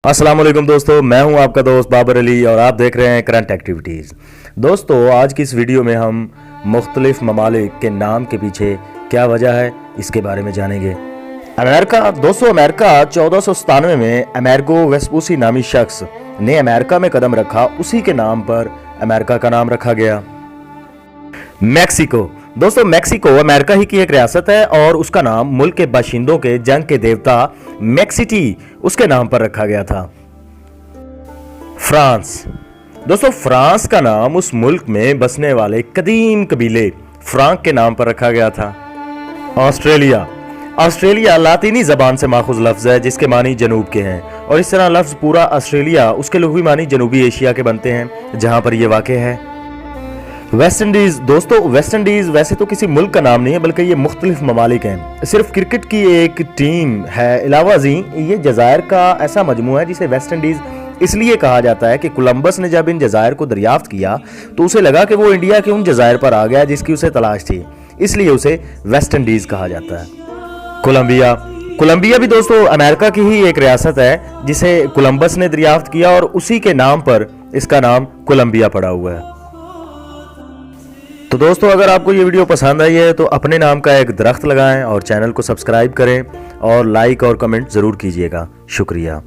अस्सलाम वालेकुम दोस्तों, मैं हूं आपका दोस्त बाबर अली और आप देख रहे हैं करंट एक्टिविटीज़। दोस्तों, आज की इस वीडियो में हम मुख्तलिफ ममालिक के नाम के पीछे क्या वजह है इसके बारे में जानेंगे। अमेरिका। दोस्तों, अमेरिका 1497 में अमेरिगो वेस्पूसी नामी शख्स ने अमेरिका में कदम रखा, उसी के नाम पर अमेरिका का नाम रखा गया। मैक्सिको। दोस्तों, मैक्सिको अमेरिका ही की एक रियासत है और उसका नाम मुल्क के बाशिंदों के जंग के देवता मैक्सिटी उसके नाम पर रखा गया था। फ्रांस। दोस्तों, फ्रांस का नाम उस मुल्क में बसने वाले कदीम कबीले फ्रांक के नाम पर रखा गया था। ऑस्ट्रेलिया। ऑस्ट्रेलिया लातीनी जबान से माखूज लफ्ज है जिसके मानी जनूब के हैं और इस तरह लफ्ज पूरा ऑस्ट्रेलिया उसके लुग़वी मानी जनूबी एशिया के बनते हैं जहां पर यह वाक़ है। West Indies. दोस्तों, वेस्ट इंडीज वैसे तो किसी मुल्क का नाम नहीं है बल्कि ये मुख्तलिफ ममालिक हैं। सिर्फ क्रिकेट की एक टीम है अलावा जी, ये जज़ायर का ऐसा मजमू है जिसे वेस्ट इंडीज इसलिए कहा जाता है कि कोलंबस ने जब इन जज़ायर को दरियाफ्त किया तो उसे लगा कि वो इंडिया के उन जज़ायर पर आ गया जिसकी उसे तलाश थी, इसलिए उसे वेस्ट इंडीज कहा जाता है। कोलंबिया। कोलंबिया भी दोस्तों अमेरिका की ही एक रियासत है जिसे कोलंबस ने दरियाफ्त किया और उसी के नाम पर इसका नाम कोलंबिया पड़ा हुआ है। तो दोस्तों, अगर आपको ये वीडियो पसंद आई है तो अपने नाम का एक दरख्त लगाएं और चैनल को सब्सक्राइब करें और लाइक और कमेंट ज़रूर कीजिएगा। शुक्रिया।